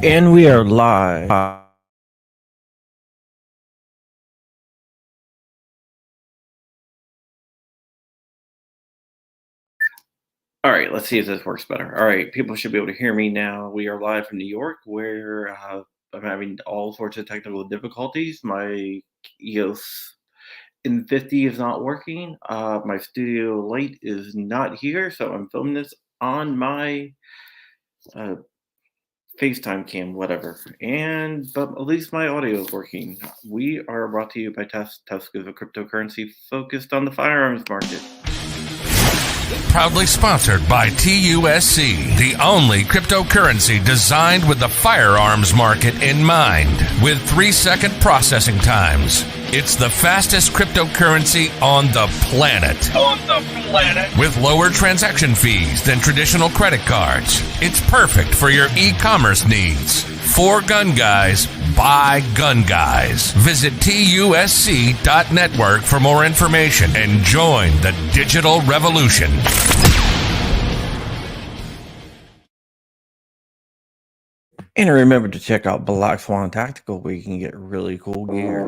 And we are live. All right, let's see if this works better. All right, people should be able to hear me now. We are live from New York, where I'm having all sorts of technical difficulties. My EOS in 50 is not working. My studio light is not here, so I'm filming this on my FaceTime cam, whatever. But at least my audio is working. We are brought to you by Tusk. Tusk is a cryptocurrency focused on the firearms market. Proudly sponsored by TUSC, the only cryptocurrency designed with the firearms market in mind, with 3-second processing times. It's the fastest cryptocurrency on the planet. With lower transaction fees than traditional credit cards. It's perfect for your e-commerce needs. For gun guys, by gun guys. Visit TUSC.network for more information and join the digital revolution. And remember to check out Black Swan Tactical, where you can get really cool gear.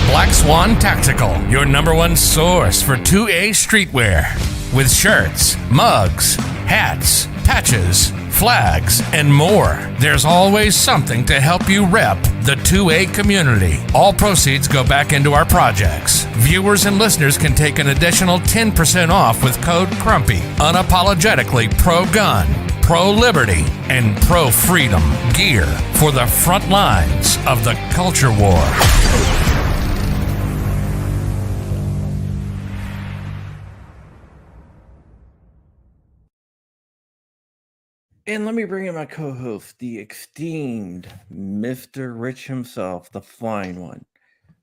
Black Swan Tactical, your #1 source for 2A streetwear. With shirts, mugs, hats, patches, flags, and more. There's always something to help you rep the 2A community. All proceeds go back into our projects. Viewers and listeners can take an additional 10% off with code CRUMPY. Unapologetically pro-gun, pro-liberty, and pro-freedom gear for the front lines of the culture war. And let me bring in my co-host, the esteemed Mr. Rich himself, the flying one.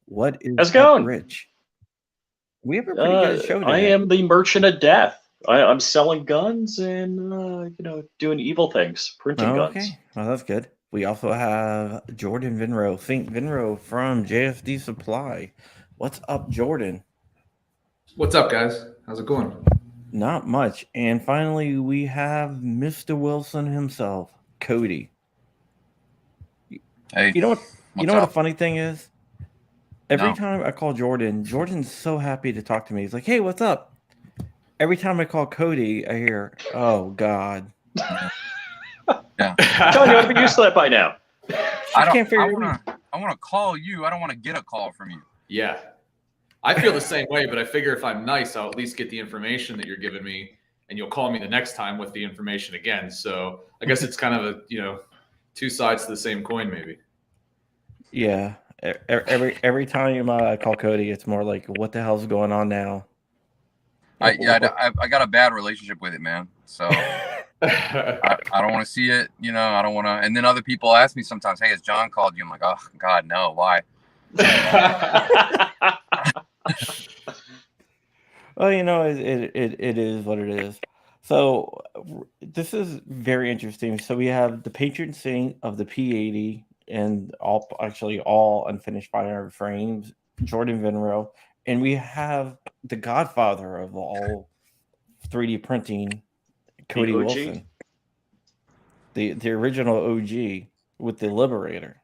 What is How's it going, Rich? We have a pretty good show today. I am the merchant of death. I'm selling guns and doing evil things, printing guns. Okay, well that's good. We also have Jordan Vinro, Think Vinro from JFD Supply. What's up, Jordan? What's up, guys? How's it going? Not much. And finally, we have Mr. Wilson himself, Cody. Hey, you know what? What the funny thing is? Every time I call Jordan, Jordan's so happy to talk to me. He's like, "Hey, what's up?" Every time I call Cody, I hear, "Oh God." Yeah. John, you ought to be used to that by now. I want to call you. I don't want to get a call from you. Yeah. I feel the same way, but I figure if I'm nice, I'll at least get the information that you're giving me, and you'll call me the next time with the information again. So I guess it's kind of a, two sides to the same coin, maybe. Yeah. Every time I call Cody, it's more like, "What the hell's going on now?" I got a bad relationship with it, man. So I don't want to see it. I don't want to. And then other people ask me sometimes, "Hey, has John called you?" I'm like, "Oh God, no. Why?" Well, it is what it is. So this is very interesting. So we have the patron saint of the P80 and all unfinished firearm frames, Jordan Vinro, and we have the godfather of all 3D printing, Cody Wilson, the original OG with the Liberator,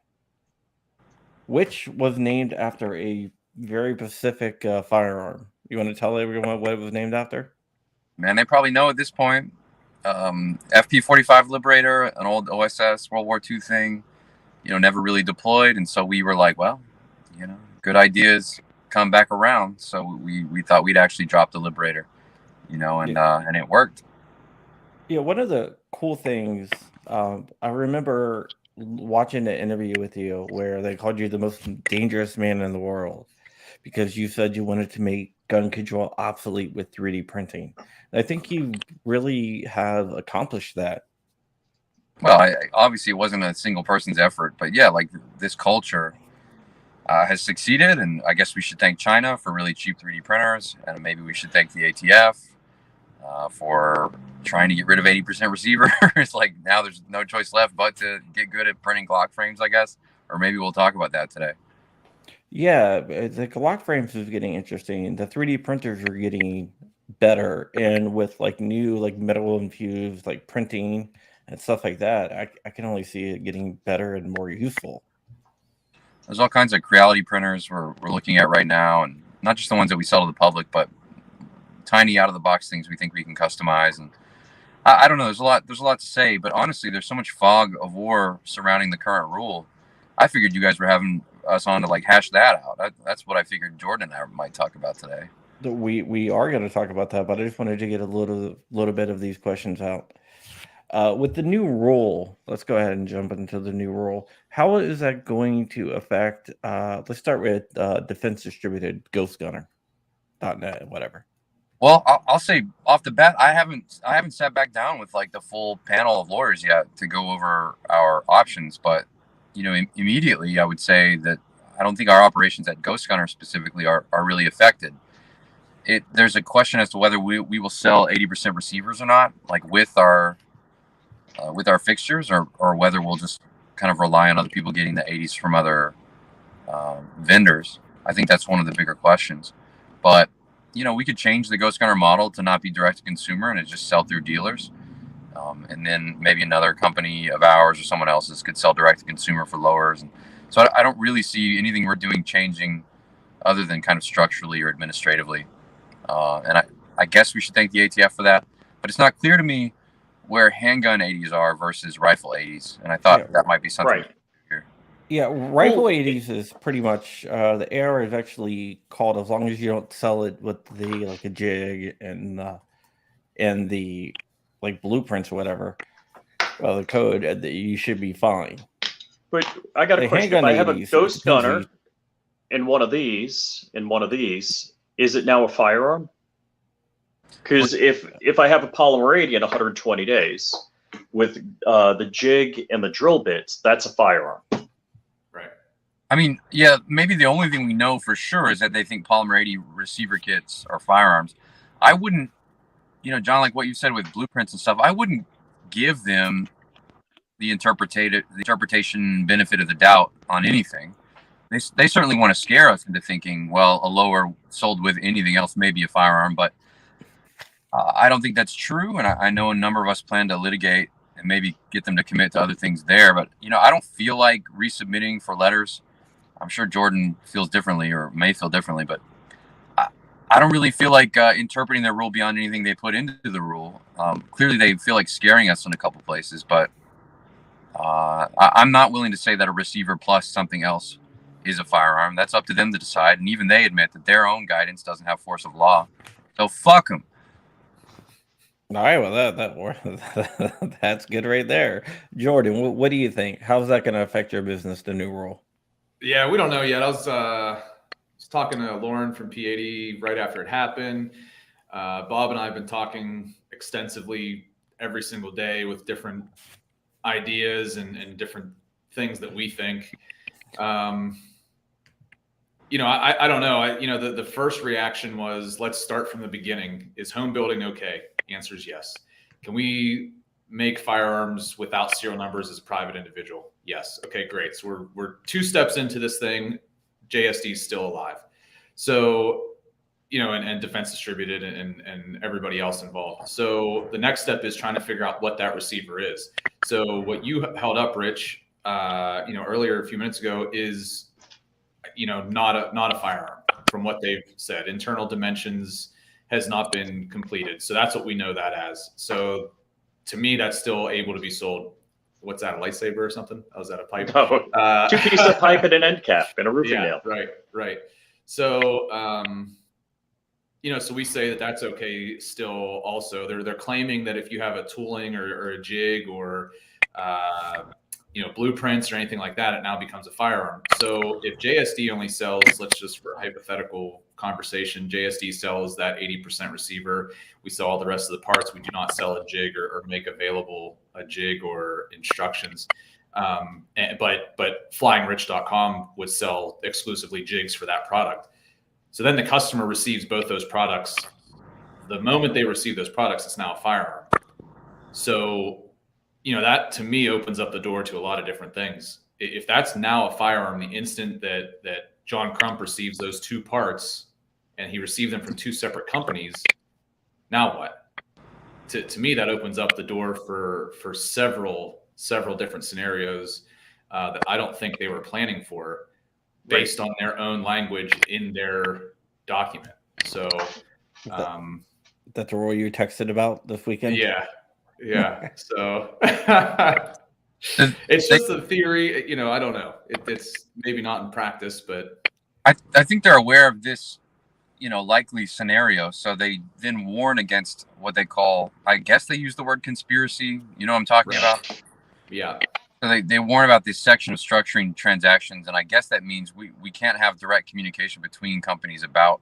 which was named after a very specific firearm. You want to tell everyone what it was named after? Man, they probably know at this point. FP45 Liberator, an old OSS World War II thing, never really deployed. And so we were like, well, good ideas come back around. So we thought we'd actually drop the Liberator, and it worked. Yeah, one of the cool things, I remember watching an interview with you where they called you the most dangerous man in the world because you said you wanted to make gun control obsolete with 3D printing. And I think you really have accomplished that. Well, obviously it wasn't a single person's effort, but yeah, like this culture has succeeded, and I guess we should thank China for really cheap 3D printers, and maybe we should thank the ATF for trying to get rid of 80% receiver. It's like now there's no choice left but to get good at printing Glock frames, I guess, or maybe we'll talk about that today. Yeah, the Glock frames is getting interesting. The 3D printers are getting better, and with like new like metal infused like printing and stuff like that, I can only see it getting better and more useful. There's all kinds of Creality printers we're looking at right now, and not just the ones that we sell to the public, but tiny out of the box things we think we can customize. And I don't know, there's a lot to say, but honestly, there's so much fog of war surrounding the current rule. I figured you guys were having us on to like hash that out. That's what I figured Jordan and I might talk about today. We are going to talk about that, but I just wanted to get a little bit of these questions out. With the new rule, let's go ahead and jump into the new rule. How is that going to affect? Let's start with Defense Distributed Ghost Gunner.net, whatever. Well, I'll say off the bat, I haven't sat back down with like the full panel of lawyers yet to go over our options, but immediately I would say that I don't think our operations at Ghost Gunner specifically are really affected. There's a question as to whether we will sell 80% receivers or not, like with our fixtures, or whether we'll just kind of rely on other people getting the 80s from other vendors. I think that's one of the bigger questions. But we could change the Ghost Gunner model to not be direct to consumer and it just sell through dealers. And then maybe another company of ours or someone else's could sell direct to consumer for lowers. And so I don't really see anything we're doing changing other than kind of structurally or administratively. And I guess we should thank the ATF for that. But it's not clear to me where handgun 80s are versus rifle 80s. And I thought that might be something. Right. Yeah, rifle 80s is pretty much the AR is actually called, as long as you don't sell it with the like a jig and the like blueprints or whatever, the code, that you should be fine. But I got a question. If I have a Ghost Gunner in one of these, is it now a firearm? Because if I have a polymer 80 in 120 days with the jig and the drill bits, that's a firearm. Right. I mean, yeah, maybe the only thing we know for sure is that they think polymer 80 receiver kits are firearms. I wouldn't, John, like what you said with blueprints and stuff, I wouldn't give them the interpretation benefit of the doubt on anything. They certainly want to scare us into thinking, well, a lower sold with anything else may be a firearm, but I don't think that's true. And I know a number of us plan to litigate and maybe get them to commit to other things there. But, I don't feel like resubmitting for letters. I'm sure Jordan feels differently or may feel differently, but I don't really feel like interpreting their rule beyond anything they put into the rule. Clearly, they feel like scaring us in a couple places, but I'm not willing to say that a receiver plus something else is a firearm. That's up to them to decide. And even they admit that their own guidance doesn't have force of law. So fuck them. All right, well, that's good right there. Jordan, what do you think? How's that going to affect your business, the new rule? Yeah, we don't know yet. I was talking to Lauren from P80 right after it happened. Bob and I have been talking extensively every single day with different ideas and different things that we think. I don't know. The first reaction was, let's start from the beginning. Is home building okay? The answer is yes. Can we make firearms without serial numbers as a private individual? Yes. Okay, great. So we're 2 steps into this thing. JSD is still alive. So, and Defense Distributed and everybody else involved. So the next step is trying to figure out what that receiver is. So what you held up, Rich, earlier a few minutes ago is, not a firearm from what they've said. Internal dimensions has not been completed. So that's what we know that as. So to me, that's still able to be sold. What's that, a lightsaber or something? Oh, is that a pipe? No, 2 pieces of pipe and an end cap and a roofing nail. Right. So, so we say that that's okay still. Also, they're claiming that if you have a tooling or a jig or blueprints or anything like that, it now becomes a firearm. So if JSD only sells, let's just for a hypothetical conversation, JSD sells that 80% receiver. We sell all the rest of the parts. We do not sell a jig or make available a jig or instructions. But flyingrich.com would sell exclusively jigs for that product. So then the customer receives both those products. The moment they receive those products, it's now a firearm. So, that to me opens up the door to a lot of different things. If that's now a firearm, the instant that John Crump receives those two parts and he received them from two separate companies, now what? To me, that opens up the door for several different scenarios that I don't think they were planning for, based on their own language in their document. So that's the role you texted about this weekend? Yeah. So it's just a theory. I don't know. It's maybe not in practice, but I think they're aware of this, likely scenario. So they then warn against what they call, I guess they use the word conspiracy. You know what I'm talking about? Yeah. So they warn about this section of structuring transactions. And I guess that means we can't have direct communication between companies about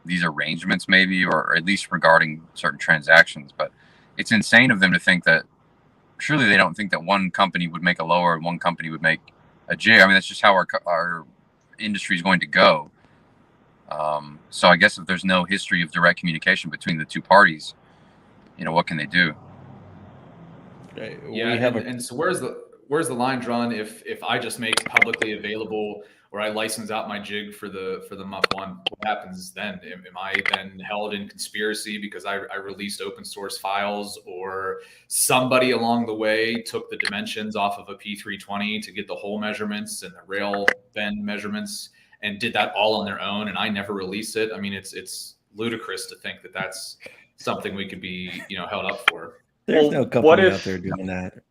these arrangements, maybe, or at least regarding certain transactions. But it's insane of them to think that, surely they don't think that one company would make a lower and one company would make a jig. I mean, that's just how our industry is going to go. So I guess if there's no history of direct communication between the two parties, what can they do? And so where's the line drawn if I just make publicly available, or I license out my jig for the Muff One? What happens then? Am I then held in conspiracy because I released open source files, or somebody along the way took the dimensions off of a P320 to get the hole measurements and the rail bend measurements and did that all on their own, and I never released it? I mean, it's ludicrous to think that that's something we could be held up for. There's no company out there doing that.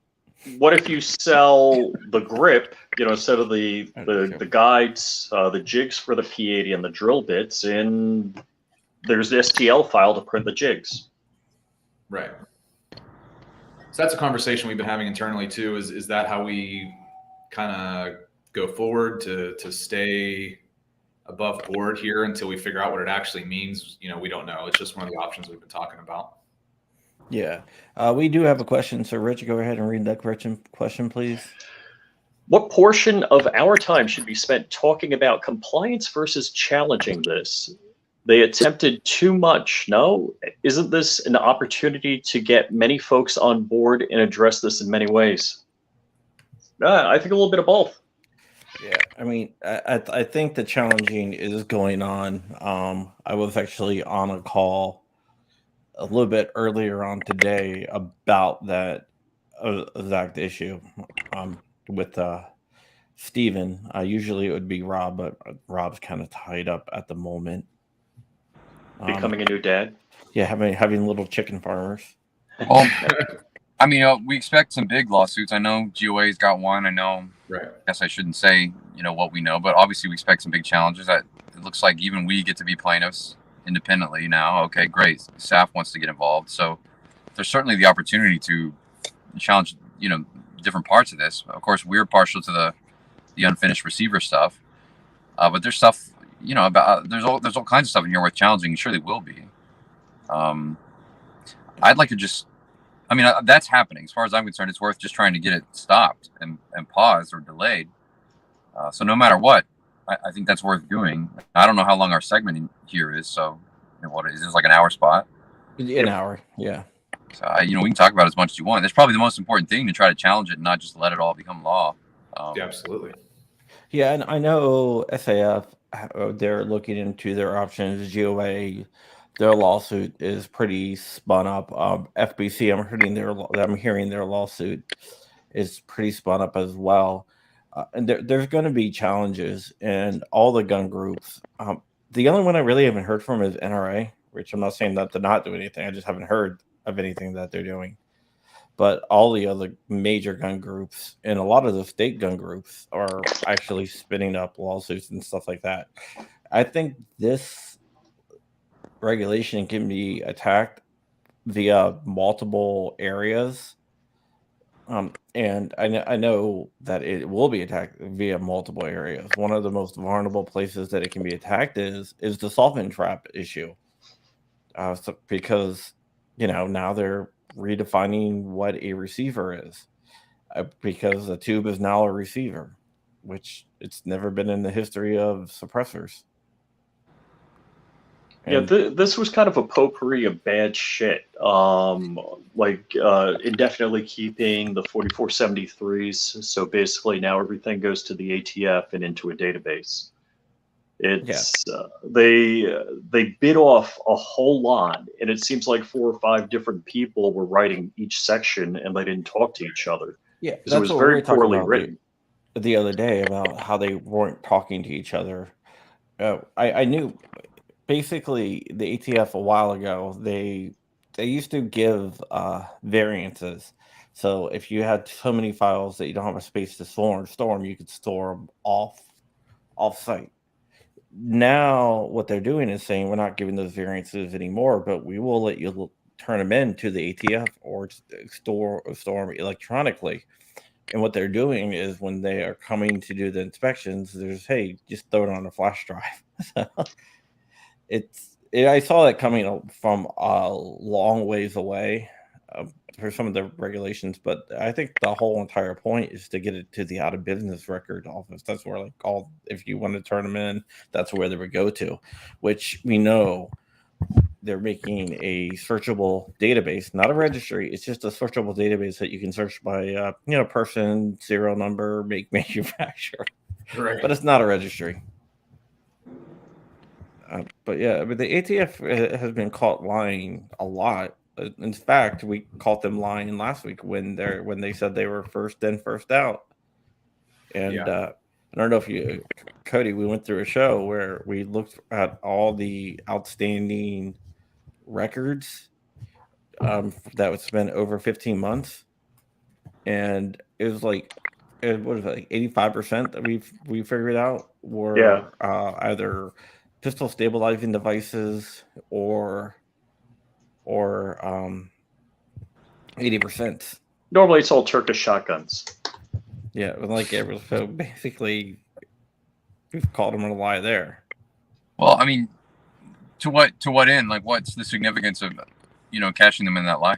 What if you sell the grip, instead of the guides, the jigs for the P80 and the drill bits, and there's the STL file to print the jigs? Right. So that's a conversation we've been having internally too. Is that how we kind of go forward to stay above board here until we figure out what it actually means? We don't know. It's just one of the options we've been talking about. Yeah. We do have a question. So Rich, go ahead and read that question, please. What portion of our time should be spent talking about compliance versus challenging this? They attempted too much. No? Isn't this an opportunity to get many folks on board and address this in many ways? I think a little bit of both. Yeah, I mean, I think the challenging is going on. I was actually on a call a little bit earlier on today about that exact issue with Steven. Usually it would be Rob, but Rob's kind of tied up at the moment. Becoming a new dad? Yeah, having little chicken farmers. Well, I mean, we expect some big lawsuits. I know GOA's got one. I know. Right. I guess I shouldn't say, what we know, but obviously we expect some big challenges. It looks like even we get to be plaintiffs independently now. Okay, great. SAF wants to get involved. So there's certainly the opportunity to challenge, different parts of this. Of course, we're partial to the unfinished receiver stuff. But there's stuff, about there's all kinds of stuff in here worth challenging. Sure, they will be. I'd like to that's happening. As far as I'm concerned, it's worth just trying to get it stopped and paused or delayed. So no matter what, I think that's worth doing. I don't know how long our segment here is. So what is this, like an hour spot? An hour, yeah. So we can talk about as much as you want. That's probably the most important thing, to try to challenge it and not just let it all become law. Yeah, absolutely. Yeah, and I know SAF, they're looking into their options. GOA, their lawsuit is pretty spun up. FBC, I'm hearing their lawsuit is pretty spun up as well. And there's going to be challenges in all the gun groups. The only one I really haven't heard from is NRA, which I'm not saying that to not do anything. I just haven't heard of anything that they're doing. But all the other major gun groups and a lot of the state gun groups are actually spinning up lawsuits and stuff like that. I think this regulation can be attacked via multiple areas. And I know that it will be attacked via multiple areas. One of the most vulnerable places that it can be attacked is the solvent trap issue. Because, now they're redefining what a receiver is, because a tube is now a receiver, which it's never been in the history of suppressors. And this was kind of a potpourri of bad shit. Indefinitely keeping the 4473s. So basically now everything goes to the ATF and into a database. It's they bit off a whole lot, and it seems like 4 or 5 different people were writing each section, and they didn't talk to each other. Yeah, because it was very poorly written. The other day about how they weren't talking to each other. I knew basically the ATF a while ago, they used to give variances. So if you had so many files that you don't have a space to store them, you could store them off site. Now what they're doing is saying we're not giving those variances anymore, but we will let you turn them in to the ATF or store them electronically. And what they're doing is when they are coming to do the inspections, there's, hey, just throw it on a flash drive. I saw that coming from a long ways away for some of the regulations, but I think the whole entire point is to get it to the out of business record office. That's where if you want to turn them in, that's where they would go to, which we know they're making a searchable database, not a registry. It's just a searchable database that you can search by, person, serial number, make, manufacturer. Right. But it's not a registry. But the ATF has been caught lying a lot. In fact, we caught them lying last week when they said they were first in, first out. And I don't know if Cody, we went through a show where we looked at all the outstanding records that would spend over 15 months, and it was like 85% that we figured out were either pistol stabilizing devices or 80%. Normally it's all Turkish shotguns. Yeah, so basically we've called them a lie there. Well, I mean, to what end? Like, what's the significance of catching them in that lie?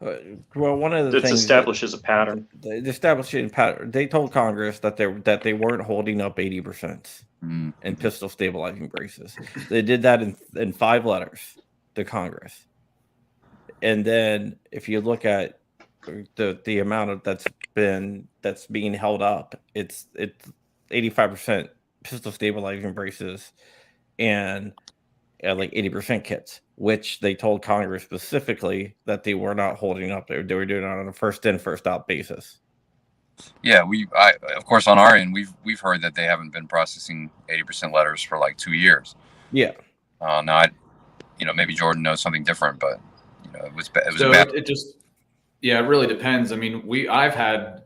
Well, one of the things establishes a pattern. Establishing pattern. They told Congress that they weren't holding up 80% in pistol stabilizing braces. They did that in 5 letters to Congress. And then if you look at the amount of that's being held up, it's 85% pistol stabilizing braces and like 80% kits, which they told Congress specifically that they were not holding up. They were doing it on a first in, first out basis. Yeah, of course on our end we've heard that they haven't been processing 80% letters for like 2 years. Yeah. Now maybe Jordan knows something different, but it was bad. It really depends. I mean, I've had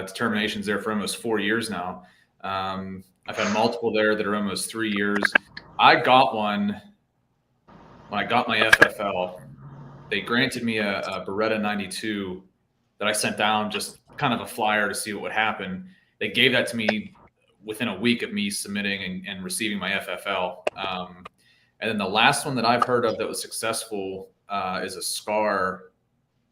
determinations there for almost 4 years now. I've had multiple there that are almost 3 years. I got one when I got my FFL. They granted me a Beretta 92 that I sent down, just kind of a flyer to see what would happen. They gave that to me within a week of me submitting and receiving my FFL. And then the last one that I've heard of that was successful is a SCAR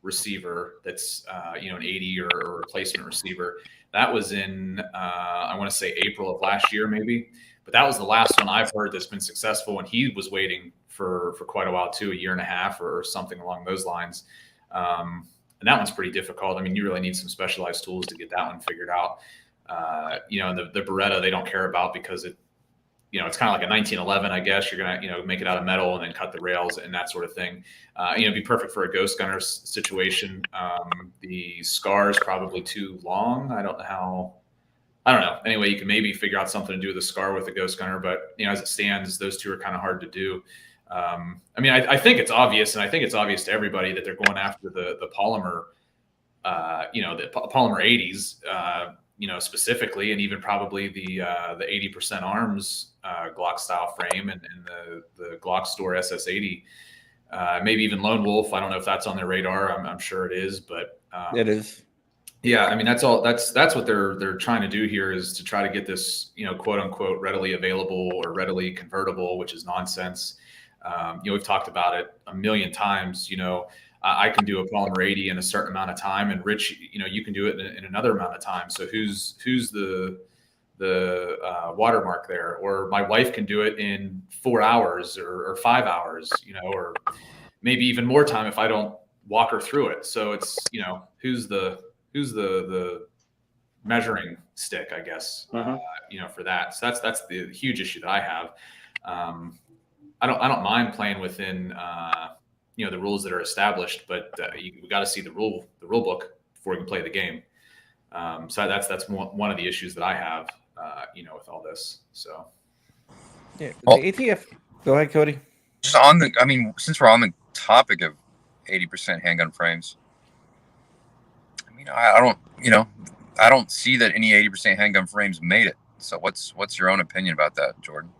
receiver that's an 80 or a replacement receiver. That was in I want to say April of last year maybe, but that was the last one I've heard that's been successful, and he was waiting for quite a while too, a year and a half or something along those lines. And that one's pretty difficult. I mean, you really need some specialized tools to get that one figured out. The Beretta they don't care about because it's kind of like a 1911, I guess. You're gonna, make it out of metal and then cut the rails and that sort of thing. It'd be perfect for a ghost gunner situation. The SCAR is probably too long. I don't know. Anyway, you can maybe figure out something to do with the SCAR with a ghost gunner, but as it stands, those two are kind of hard to do. I think it's obvious, and I think it's obvious to everybody that they're going after the polymer, the polymer 80s. Specifically, and even probably the 80% arms Glock style frame and the Glock Store SS80. Maybe even Lone Wolf. I don't know if that's on their radar. I'm sure it is, but it is. Yeah, I mean that's all. That's what they're trying to do here is to try to get this, quote unquote, readily available or readily convertible, which is nonsense. We've talked about it a million times. I can do a polymer 80 in a certain amount of time, and Rich, you can do it in another amount of time. So who's the watermark there? Or my wife can do it in 4 hours or 5 hours, or maybe even more time if I don't walk her through it. So it's who's the measuring stick, I guess, for that. So that's the huge issue that I have. I don't mind playing within, the rules that are established, but we got to see the rule book before we can play the game. So that's one of the issues that I have, with all this. So, yeah, the ATF. Go ahead, Cody. Just since we're on the topic of 80% handgun frames, I don't see that any 80% handgun frames made it. So what's your own opinion about that, Jordan?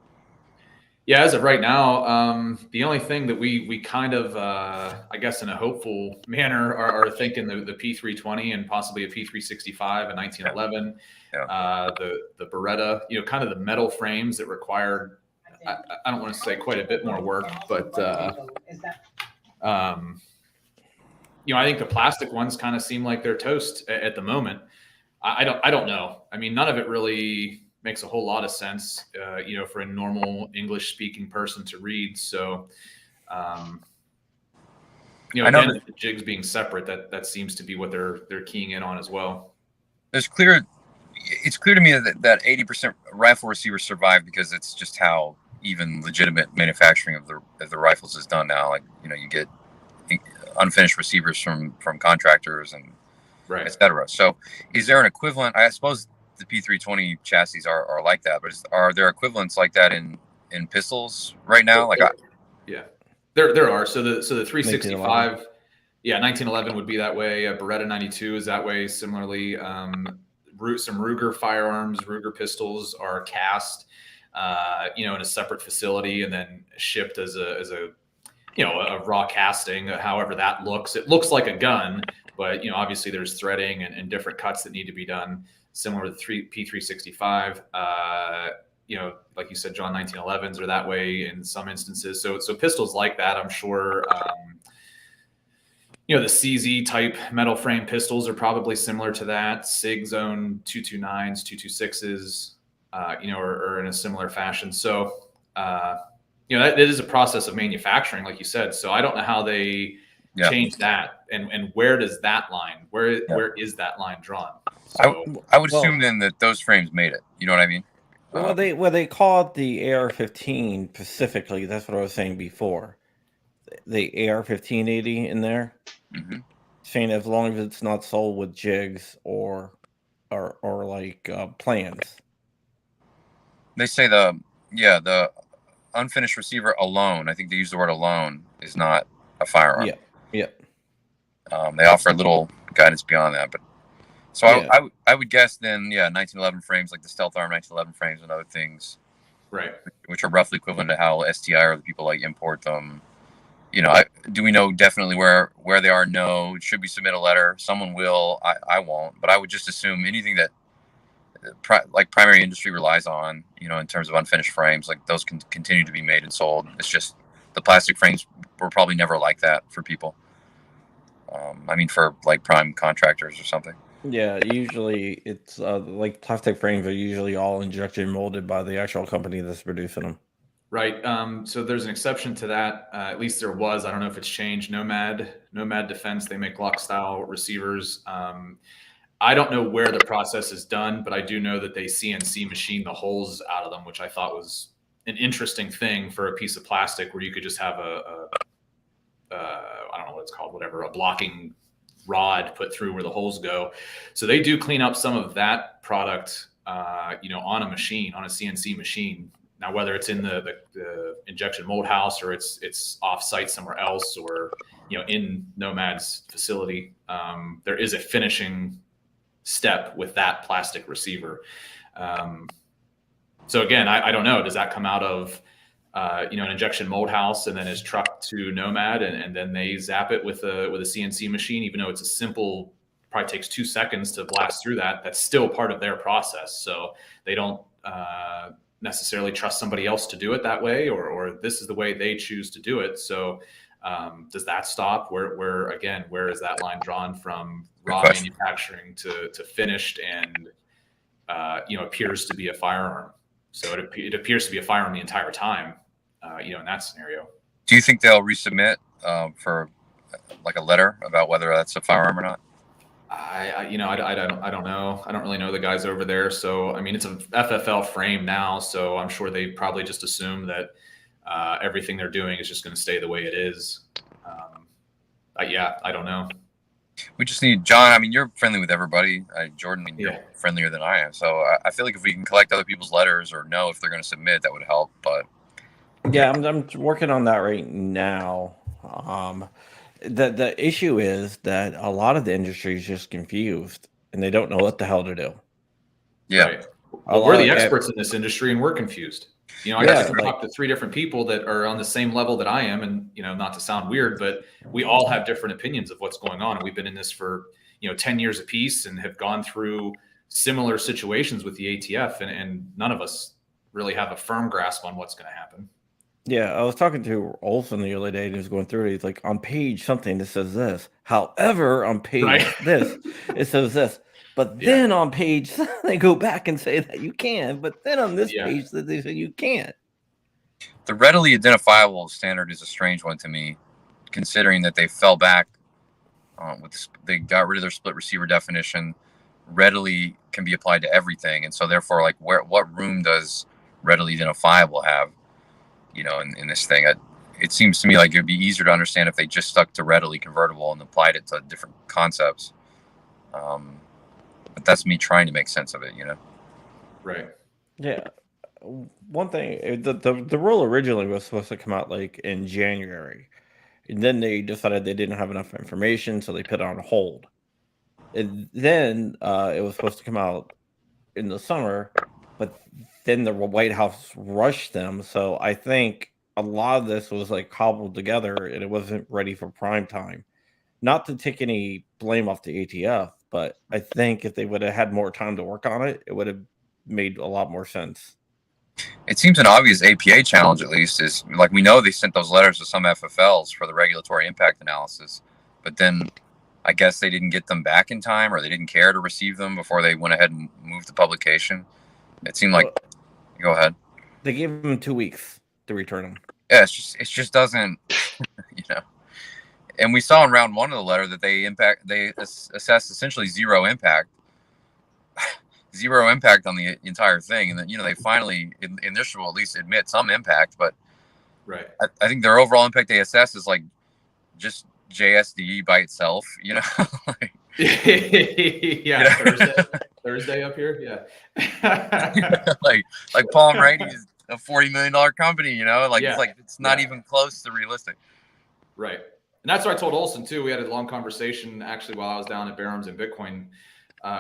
Yeah, as of right now, the only thing that we kind of, I guess in a hopeful manner are thinking the P320 and possibly a P365 in 1911, the Beretta, kind of the metal frames that required, I don't want to say quite a bit more work, but, I think the plastic ones kind of seem like they're toast at the moment. I don't know. I mean, none of it really makes a whole lot of sense, for a normal English speaking person to read. So, again, the jigs being separate, that seems to be what they're keying in on as well. It's clear to me that 80% rifle receivers survive because it's just how even legitimate manufacturing of the rifles is done now. Like, you get unfinished receivers from contractors and right, et cetera. So is there an equivalent? I suppose the P320 chassis are like that, but are there equivalents like that in pistols right now? Yeah, there are. So the 365, 1911 would be that way. Beretta 92 is that way. Similarly, some Ruger firearms, Ruger pistols are cast, in a separate facility and then shipped as a raw casting. However that looks, it looks like a gun, but obviously there's threading and different cuts that need to be done. Similar to the P365, like you said, John, 1911s are that way in some instances. So pistols like that, I'm sure, the CZ type metal frame pistols are probably similar to that. SIG Zone 229s, 226s, are in a similar fashion. So, that is a process of manufacturing, like you said. So I don't know how they change that, and where does that line? Where is that line drawn? So, I would assume then that those frames made it. You know what I mean? Well, they call it the AR-15 specifically. That's what I was saying before. The AR-1580 in there, saying as long as it's not sold with jigs or like plans. They say the unfinished receiver alone, I think they use the word alone, is not a firearm. Yeah. They offer a little guidance beyond that, but so I would guess then, 1911 frames, like the Stealth Arm 1911 frames and other things, right, which are roughly equivalent to how STI or the people like import them. Do we know definitely where they are? No. Should we submit a letter? Someone will. I won't, but I would just assume anything that primary industry relies on, in terms of unfinished frames, like those can continue to be made and sold. It's just the plastic frames were probably never like that for people. For like prime contractors or something. Yeah, usually it's like plastic frames are usually all injection molded by the actual company that's producing them. Right. So there's an exception to that. At least there was. I don't know if it's changed. Nomad Defense, they make Glock style receivers. I don't know where the process is done, but I do know that they CNC machine the holes out of them, which I thought was an interesting thing for a piece of plastic where you could just have I don't know what it's called, whatever, a blocking rod put through where the holes go. So they do clean up some of that product, on a machine, on a CNC machine. Now, whether it's in the injection mold house or it's off site somewhere else, or, in Nomad's facility, there is a finishing step with that plastic receiver. So again, I don't know. Does that come out of an injection mold house and then is trucked to Nomad and then they zap it with a CNC machine, even though it's a simple, probably takes 2 seconds to blast through that. That's still part of their process. So they don't necessarily trust somebody else to do it that way, or this is the way they choose to do it. So does that stop? Where is that line drawn from raw manufacturing to finished and appears to be a firearm? So it appears to be a firearm the entire time, in that scenario. Do you think they'll resubmit for like a letter about whether that's a firearm or not? I don't know. I don't really know the guys over there. So, I mean, it's a FFL frame now. So I'm sure they probably just assume that everything they're doing is just going to stay the way it is. I don't know. We just need John. I mean, you're friendly with everybody. Jordan, you're friendlier than I am. So I feel like if we can collect other people's letters or know if they're going to submit, that would help. But yeah, I'm working on that right now. The issue is that a lot of the industry is just confused and they don't know what the hell to do. Yeah. Right. Well, we're the experts in this industry and we're confused. I got to talk to 3 different people that are on the same level that I am. And, not to sound weird, but we all have different opinions of what's going on. And we've been in this for, 10 years apiece and have gone through similar situations with the ATF. And none of us really have a firm grasp on what's going to happen. Yeah, I was talking to Olson the other day and he was going through it. He's like, on page something, it says this. However, on page this, it says this. But then on page, they go back and say that you can. But then on this page, that they say you can't. The readily identifiable standard is a strange one to me, considering that they fell back. They got rid of their split receiver definition. Readily can be applied to everything, and so therefore, like, what room does readily identifiable have? In this thing, it seems to me like it'd be easier to understand if they just stuck to readily convertible and applied it to different concepts. But that's me trying to make sense of it, Right. Yeah. One thing, the rule originally was supposed to come out like in January, and then they decided they didn't have enough information, so they put it on hold. And then it was supposed to come out in the summer, but then the White House rushed them. So I think a lot of this was like cobbled together and it wasn't ready for prime time. Not to take any blame off the ATF, but I think if they would have had more time to work on it, it would have made a lot more sense. It seems an obvious APA challenge, at least, is like we know they sent those letters to some FFLs for the regulatory impact analysis, but then I guess they didn't get them back in time or they didn't care to receive them before they went ahead and moved the publication. It seemed like, go ahead. They gave them 2 weeks to return them. Yeah, it just doesn't, And we saw in round 1 of the letter that they assessed essentially zero impact on the entire thing, and then they finally in this will at least admit some impact, but right. I think their overall impact they assess is like just JSDE by itself, like, Thursday up here, like Palm Brady is a $40 million company, it's not even close to realistic, right? And that's what I told Olson too. We had a long conversation actually while I was down at Barham's and Bitcoin.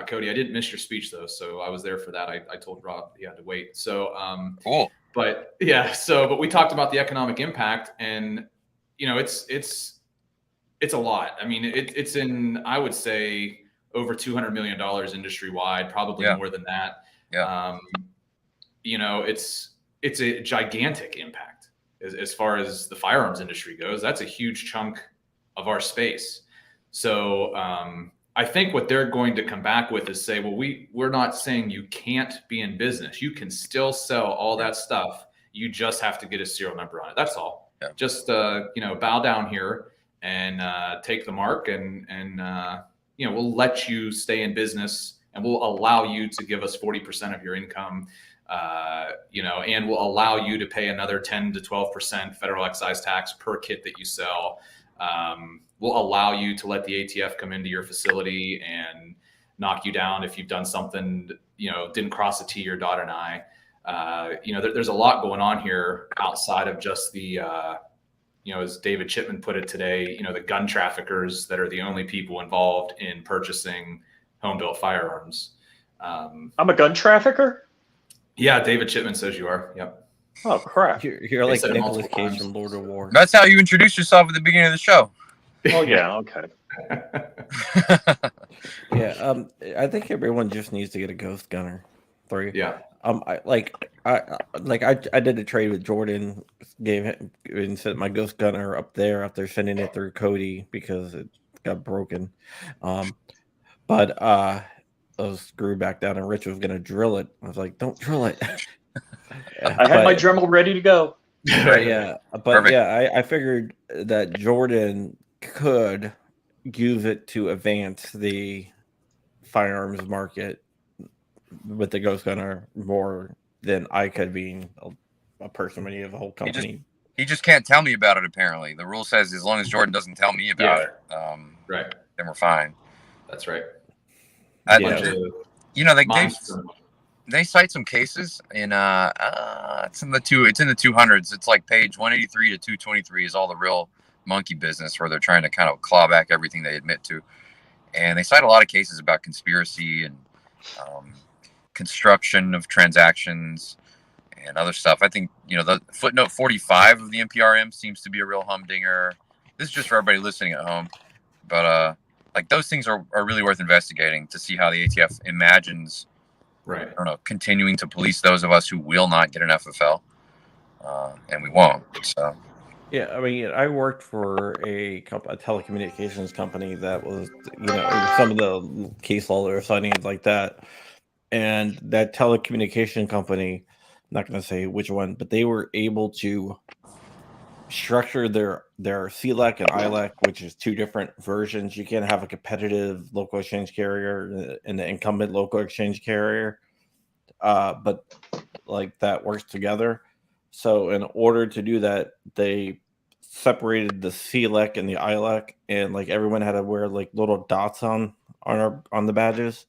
Cody, I didn't miss your speech though, so I was there for that. I told Rob he had to wait. So cool. But we talked about the economic impact, and it's a lot. I mean, it's in, I would say, over $200 million industry wide, probably more than that. Yeah. It's a gigantic impact as far as the firearms industry goes. That's a huge chunk of our space. So I think what they're going to come back with is say, well, we're not saying you can't be in business. You can still sell all that stuff. You just have to get a serial number on it. That's all. Yeah. Just bow down here and take the mark, and we'll let you stay in business, and we'll allow you to give us 40% of your income, and we'll allow you to pay another 10 to 12% federal excise tax per kit that you sell. We'll allow you to let the ATF come into your facility and knock you down if you've done something, didn't cross a T or dot an I. There's a lot going on here outside of just the, as David Chipman put it today, the gun traffickers that are the only people involved in purchasing home-built firearms. I'm a gun trafficker? Yeah, David Chipman says you are. Yep. Oh crap! You're like Nicolas Cage from Lord of War. That's how you introduced yourself at the beginning of the show. Oh yeah, okay. Yeah, I think everyone just needs to get a Ghost Gunner 3. Yeah. I did a trade with Jordan, gave him and sent my Ghost Gunner up there after sending it through Cody because it got broken. But I was screwed back down, and Rich was gonna drill it. I was like, "Don't drill it." I had my Dremel ready to go. I figured that Jordan could use it to advance the firearms market with the Ghost Gunner more than I could, being a person when you have a whole company. He just can't tell me about it. Apparently, the rule says as long as Jordan doesn't tell me about it, right, then we're fine. That's right. They cite some cases in it's in the 200s. It's like page 183 to 223 is all the real monkey business where they're trying to kind of claw back everything they admit to, and they cite a lot of cases about conspiracy and construction of transactions and other stuff. I think the footnote 45 of the NPRM seems to be a real humdinger. This is just for everybody listening at home, but like those things are really worth investigating to see how the ATF imagines, right? I don't know, continuing to police those of us who will not get an FFL, and we won't. So, yeah, I mean, I worked for a telecommunications company that was, some of the case law or signings like that, and that telecommunication company, I'm not going to say which one, but they were able to structure their CLEC and ILEC, which is two different versions. You can't have a competitive local exchange carrier and the incumbent local exchange carrier, but like that works together. So in order to do that, they separated the CLEC and the ILEC, and like everyone had to wear like little dots on the badges,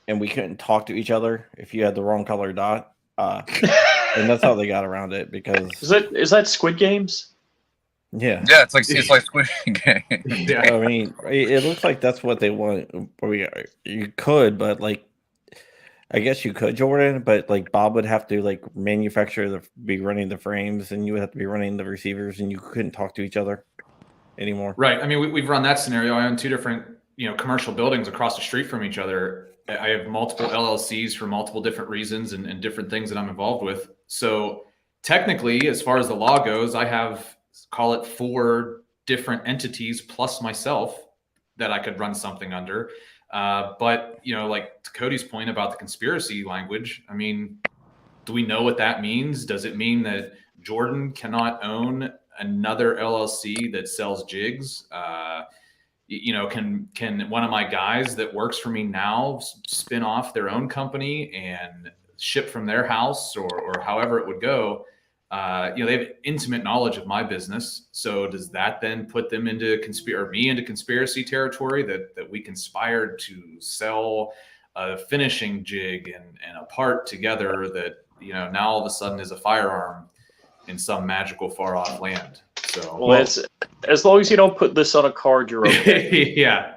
and we couldn't talk to each other if you had the wrong color dot. And that's how they got around it, because is that Squid Games? Yeah, it's like Squid Game. Yeah. I mean, it looks like that's what they want. You could, but like, I guess you could, Jordan, but like Bob would have to like be running the frames, and you would have to be running the receivers, and you couldn't talk to each other anymore. Right. I mean, we've run that scenario. I own two different, commercial buildings across the street from each other. I have multiple LLCs for multiple different reasons and different things that I'm involved with. So technically, as far as the law goes, I have, call it 4 different entities plus myself that I could run something under. But, like to Cody's point about the conspiracy language, I mean, do we know what that means? Does it mean that Jordan cannot own another LLC that sells jigs? Can one of my guys that works for me now spin off their own company and ship from their house or however it would go? They have intimate knowledge of my business. So does that then put them into conspiracy territory that we conspired to sell a finishing jig and a part together that, now all of a sudden is a firearm in some magical far off land? So, as long as you don't put this on a card, you're okay. yeah.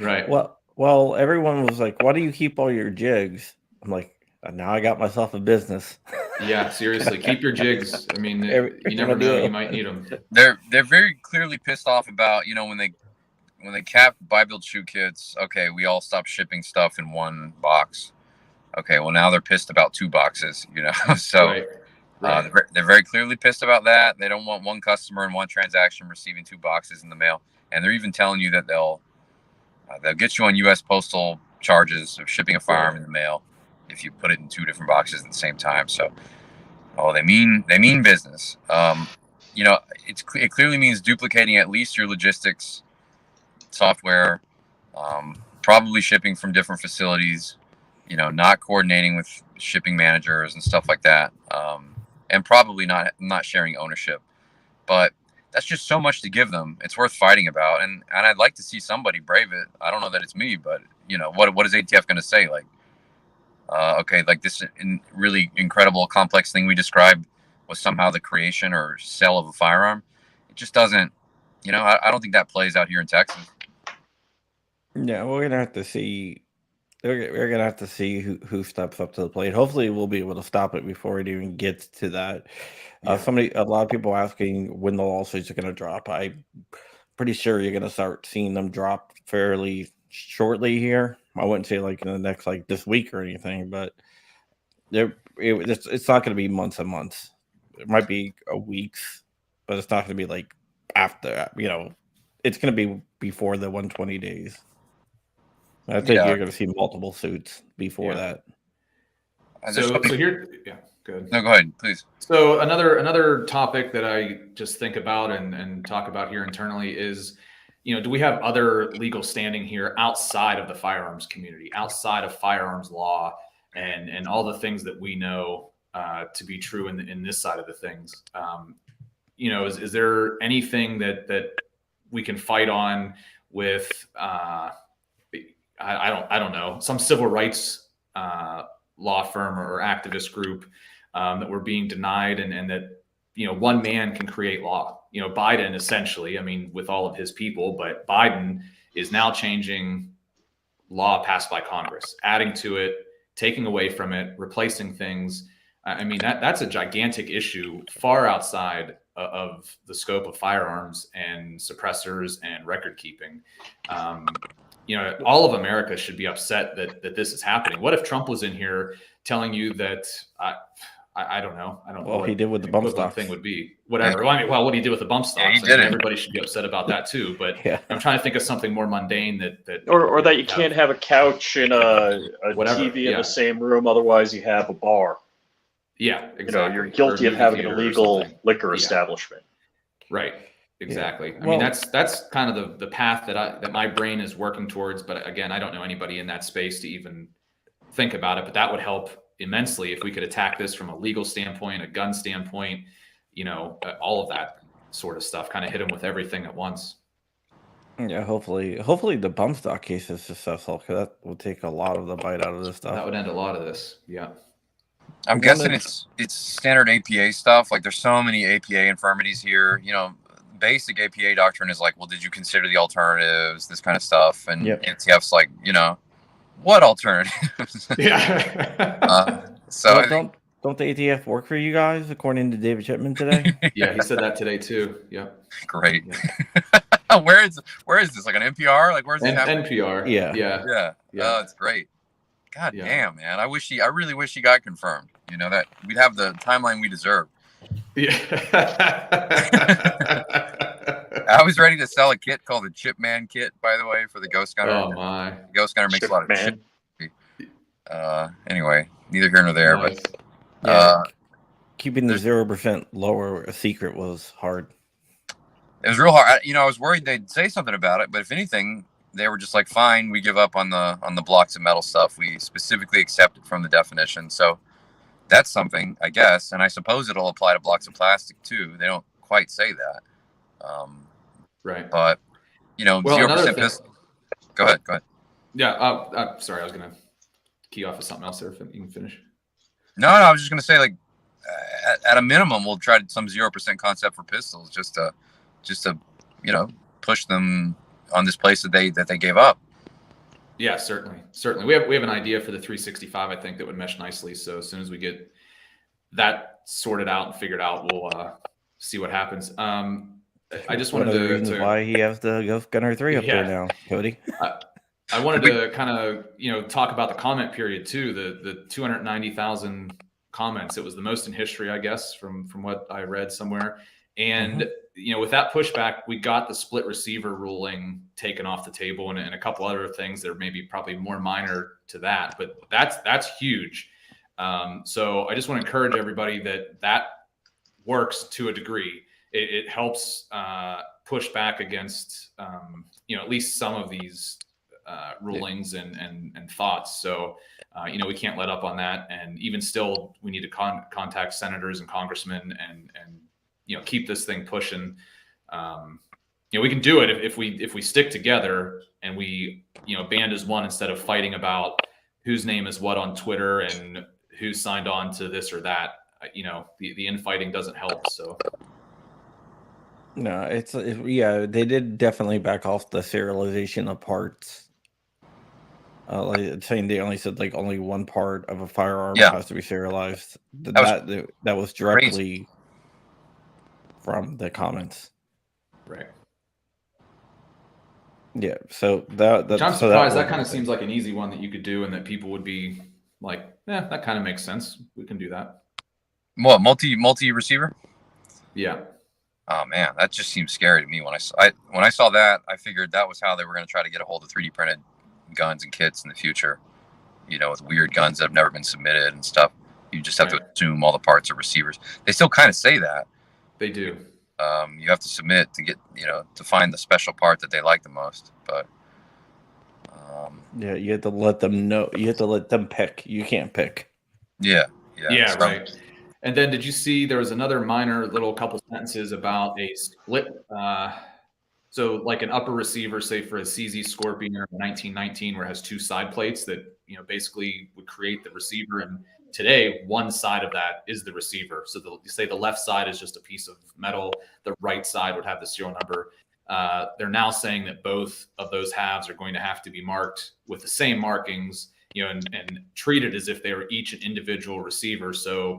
Right. Well, everyone was like, "Why do you keep all your jigs?" I'm like, now I got myself a business. Yeah, seriously, keep your jigs. I mean, you never know, you might need them. They're very clearly pissed off about, when they cap buy build shoot kits. Okay, we all stopped shipping stuff in one box. Okay, well now they're pissed about 2 boxes. So. Right. They're very clearly pissed about that. They don't want one customer in one transaction receiving 2 boxes in the mail, and they're even telling you that they'll get you on U.S. postal charges of shipping a firearm in the mail if you put it in 2 different boxes at the same time. So, they mean business. It clearly means duplicating at least your logistics software, probably shipping from different facilities, not coordinating with shipping managers and stuff like that. And probably not sharing ownership, but that's just so much to give them. It's worth fighting about, and I'd like to see somebody brave it. I don't know that it's me, but what is ATF going to say? Like, okay, like this really incredible, complex thing we described was somehow the creation or sale of a firearm. It just doesn't. I don't think that plays out here in Texas. Yeah, we're gonna have to see we're gonna have to see who steps up to the plate. Hopefully, we'll be able to stop it before it even gets to that. A lot of people asking when the lawsuits are gonna drop. I'm pretty sure you're gonna start seeing them drop fairly shortly here. I wouldn't say like in the next like this week or anything, but it's not gonna be months and months. It might be a weeks, but it's not gonna be like after. It's gonna be before the 120 days. I think you're going to see multiple suits before that. So here, good. No, go ahead, please. So another topic that I just think about and talk about here internally is, do we have other legal standing here outside of the firearms community, outside of firearms law, and all the things that we know to be true in this side of the things? Is there anything that we can fight on with? I don't know, some civil rights law firm or activist group that we're being denied, and that one man can create law. Biden essentially, I mean, with all of his people, but Biden is now changing law passed by Congress, adding to it, taking away from it, replacing things. I mean, that's a gigantic issue far outside of the scope of firearms and suppressors and record keeping. All of America should be upset that this is happening. What if Trump was in here telling you that? I don't know. I don't know what he did with the bump stocks thing would be. Whatever. Yeah. Well, what he did with the bump stocks. He did it. Everybody should be upset about that too. But I'm trying to think of something more mundane that or that you can't have a couch and a TV in the same room. Otherwise, you have a bar. Yeah, exactly. You're guilty of having an illegal liquor establishment. Right. Exactly. Yeah. I mean, that's kind of the path that my brain is working towards. But again, I don't know anybody in that space to even think about it. But that would help immensely if we could attack this from a legal standpoint, a gun standpoint, all of that sort of stuff. Kind of hit them with everything at once. Yeah, hopefully the bump stock case is successful, because that will take a lot of the bite out of this stuff. That would end a lot of this. Yeah. I'm guessing it's standard APA stuff. Like, there's so many APA infirmities here. Basic APA doctrine is like, well, did you consider the alternatives, this kind of stuff, and ATF's like, what alternatives? So don't the ATF work for you guys, according to David Chipman today? Yeah, he said that today too. Yeah, great. Yeah. where is this, like an NPR? Like, where's this happening? NPR? Yeah. Oh, it's great. God damn, man, I really wish he got confirmed. That we'd have the timeline we deserve. Yeah. I was ready to sell a kit called the Chip Man kit, by the way, for the Ghost Gunner. Oh my! The Ghost Gunner makes a lot of chip. Anyway, neither here nor there. Nice. But keeping the 0% lower a secret was hard. It was real hard. I was worried they'd say something about it, but if anything, they were just like, "Fine, we give up on the blocks of metal stuff. We specifically accept it from the definition." So that's something, I guess, and I suppose it'll apply to blocks of plastic too. They don't quite say that. Right. But 0% pistol. Go ahead. Yeah. Sorry, I was gonna key off of something else there. If you can finish. No, I was just gonna say, like, at a minimum, we'll try some 0% concept for pistols, just to push them on this place that they gave up. Yeah, certainly. We have an idea for the 365. I think that would mesh nicely. So as soon as we get that sorted out and figured out, we'll see what happens. I just wanted to why he has the Ghost Gunner 3 up there now, Cody. I wanted to kind of talk about the comment period too. The 290,000 comments. It was the most in history, I guess, from what I read somewhere. And with that pushback, we got the split receiver ruling taken off the table, and a couple other things that are maybe probably more minor to that, but that's huge. So I just want to encourage everybody that works to a degree. It helps push back against at least some of these rulings and thoughts. So we can't let up on that, and even still, we need to contact senators and congressmen and keep this thing pushing. We can do it if we stick together and we band as one, instead of fighting about whose name is what on Twitter and who signed on to this or that. The infighting doesn't help. So no, they did definitely back off the serialization of parts. Like saying they only said like only one part of a firearm has to be serialized. That was directly crazy. From the comments. Right. Yeah. So that I'm surprised that kind of seems like an easy one that you could do, and that people would be like, "Yeah, that kind of makes sense. We can do that." What, multi receiver? Yeah. Oh man, that just seems scary to me. When I saw that, I figured that was how they were going to try to get a hold of 3D printed guns and kits in the future. You know, with weird guns that have never been submitted and stuff. You just have to assume all the parts are receivers. They still kind of say that. They do. You have to submit to get, to find the special part that they like the most. But yeah, you have to let them know. You have to let them pick. You can't pick. Yeah, right. And then did you see there was another minor little couple sentences about a split? So like an upper receiver, say for a CZ Scorpion or 1919, where it has two side plates that, basically would create the receiver. And today, one side of that is the receiver. So you say the left side is just a piece of metal. The right side would have the serial number. They're now saying that both of those halves are going to have to be marked with the same markings, and treated as if they were each an individual receiver. So,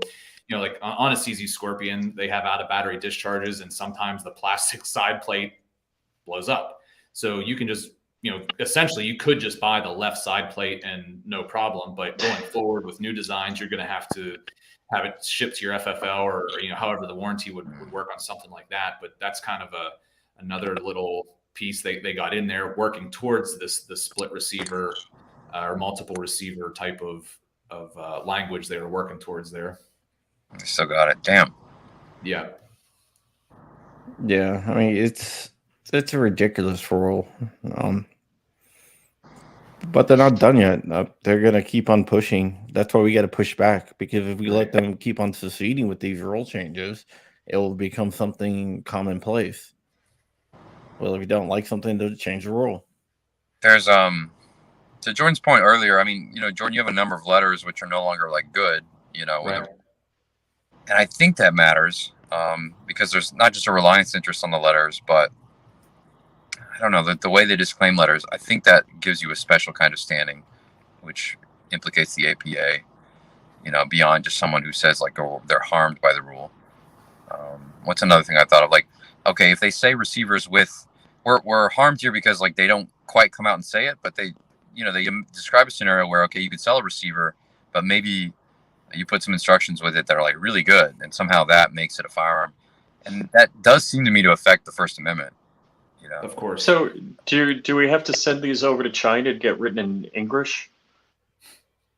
like on a CZ Scorpion, they have out of battery discharges, and sometimes the plastic side plate blows up. So you can just, essentially you could just buy the left side plate and no problem. But going forward with new designs, you're going to have have it shipped to your FFL or however the warranty would work on something like that. But that's kind of another little piece they got in there, working towards the split receiver or multiple receiver type of language they were working towards there. I still got it. Damn. Yeah. Yeah, I mean it's a ridiculous rule, but they're not done yet. They're gonna keep on pushing. That's why we got to push back, because if we let them keep on succeeding with these rule changes, it will become something commonplace. Well, if you don't like something, they'll change the rule. There's to Jordan's point earlier. I mean, Jordan, you have a number of letters which are no longer like good. Right. And I think that matters because there's not just a reliance interest on the letters, but I don't know, the way they disclaim letters, I think that gives you a special kind of standing, which implicates the APA, beyond just someone who says like, oh, they're harmed by the rule. What's another thing I thought of? Like, okay, if they say receivers we're harmed here because like they don't quite come out and say it, but they describe a scenario where, okay, you could sell a receiver, but maybe you put some instructions with it that are like really good, and somehow that makes it a firearm. And that does seem to me to affect the First Amendment. Of course. So do we have to send these over to China to get written in English?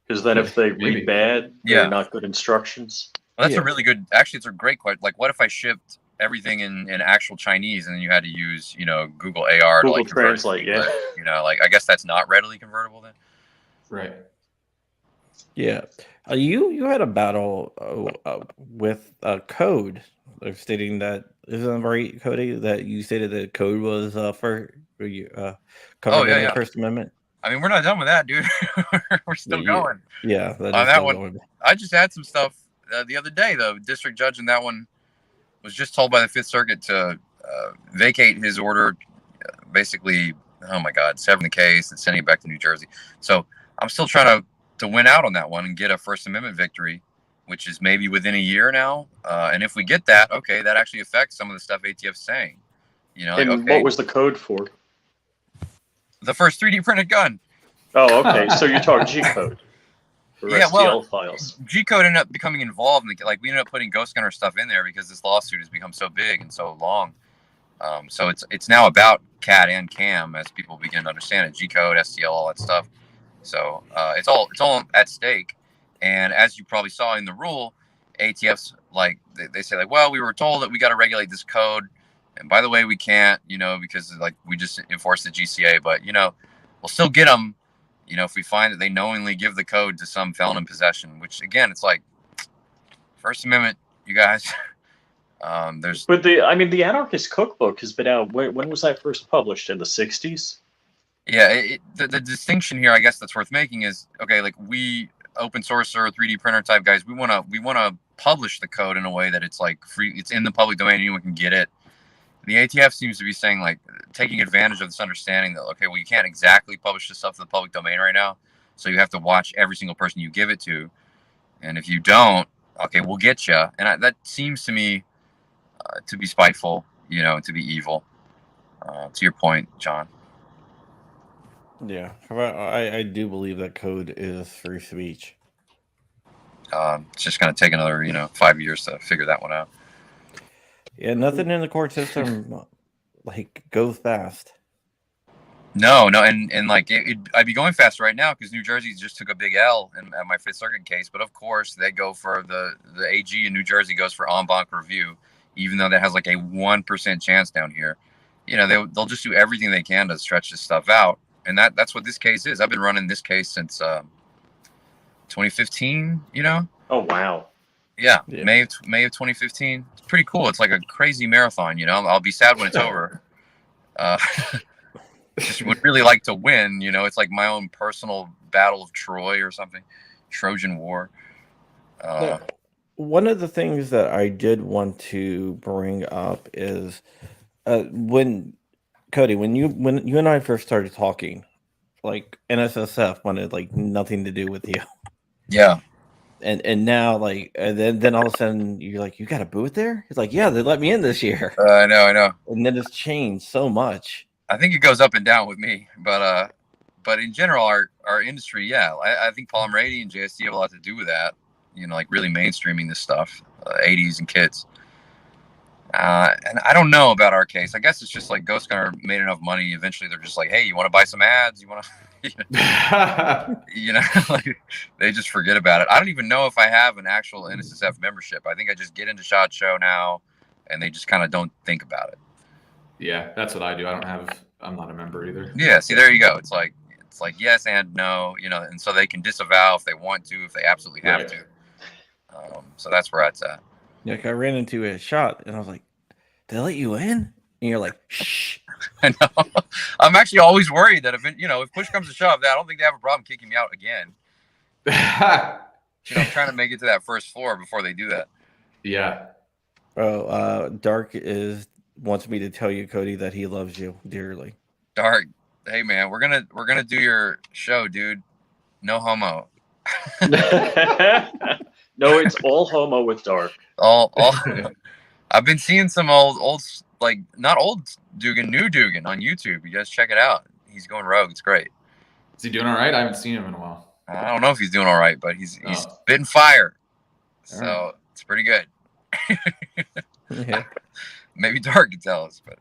Because then if they read bad, they're not good instructions. Well, that's a really good, actually, it's a great question. Like, what if I shipped everything in actual Chinese and then you had to use, Google AR Google to like Translate, like, I guess that's not readily convertible then? Right. Yeah. You had a battle with code. They're stating that, isn't it right, Cody, that you stated that code was covered in the First Amendment? I mean, we're not done with that, dude. We're still going. Yeah, that one. Going. I just had some stuff the other day. The district judge in that one was just told by the Fifth Circuit to vacate his order, basically, oh my God, severing the case and sending it back to New Jersey. So I'm still trying to win out on that one and get a First Amendment victory, which is maybe within a year now. And if we get that, okay, that actually affects some of the stuff ATF's saying. And what was the code for? The first 3D printed gun. Oh, okay. So you're talking G code. STL files. G code ended up becoming involved. We ended up putting Ghost Gunner stuff in there because this lawsuit has become so big and so long. So it's now about CAD and CAM as people begin to understand it. G code, STL, all that stuff. So it's all at stake. And as you probably saw in the rule, ATF's they say well, we were told that we got to regulate this code, and by the way, we can't, because we just enforce the GCA, but we'll still get them, if we find that they knowingly give the code to some felon in possession. Which again, it's like First Amendment, you guys. But the Anarchist Cookbook has been out. When was that first published? In the 60s? Yeah, the distinction here, I guess, that's worth making is, okay, like we open source or 3D printer type guys, we want to publish the code in a way that it's like free, it's in the public domain, anyone can get it. the ATF seems to be saying, like, taking advantage of this understanding that, okay, well, you can't exactly publish this stuff in the public domain right now, so you have to watch every single person you give it to, and if you don't, okay, we'll get you. And that seems to me to be spiteful, to be evil. To your point, John. Yeah, I do believe that code is free speech. It's just going to take another, 5 years to figure that one out. Yeah, nothing in the court system like goes fast. No, and like I'd be going fast right now because New Jersey just took a big L in my Fifth Circuit case. But of course, they go for the AG in New Jersey goes for en banc review, even though that has like a 1% chance down here. They'll just do everything they can to stretch this stuff out, and that's what this case is. I've been running this case since 2015. Oh wow. Yeah. May of 2015. It's pretty cool. It's like a crazy marathon. I'll be sad when it's over. Just would really like to win. It's like my own personal battle of Troy or something, Trojan War. One of the things that I did want to bring up is when Cody, when you and I first started talking, like NSSF wanted like nothing to do with you. Yeah. And now like then all of a sudden you're like, you got a booth there? It's like, yeah, they let me in this year. I know. And then it's changed so much. I think it goes up and down with me, but in general, our industry, yeah, I think Paul Brady and JST have a lot to do with that. Like really mainstreaming this stuff, 80s and kids. And I don't know about our case. I guess it's just like Ghost Gunner made enough money. Eventually, they're just like, hey, you want to buy some ads? You want to, like they just forget about it. I don't even know if I have an actual NSSF membership. I think I just get into SHOT Show now, and they just kind of don't think about it. Yeah, that's what I do. I'm not a member either. Yeah, see, there you go. It's like yes and no, and so they can disavow if they want to, if they absolutely have to. So that's where it's at. Like I ran into a shot and I was like, did they let you in? And you're like, shh. I know. I'm actually always worried that if push comes to shove, I don't think they have a problem kicking me out again. I'm trying to make it to that first floor before they do that. Yeah. Oh, Dark wants me to tell you, Cody, that he loves you dearly. Dark, hey man, we're gonna do your show, dude. No homo. No, it's all homo with Dark. All. I've been seeing some old like not old Dugan, new Dugan on YouTube. You guys check it out. He's going rogue. It's great. Is he doing all right? I haven't seen him in a while. I don't know if he's doing all right, but he's spitting fire. So it's pretty good. Yeah. Maybe Dark can tell us, but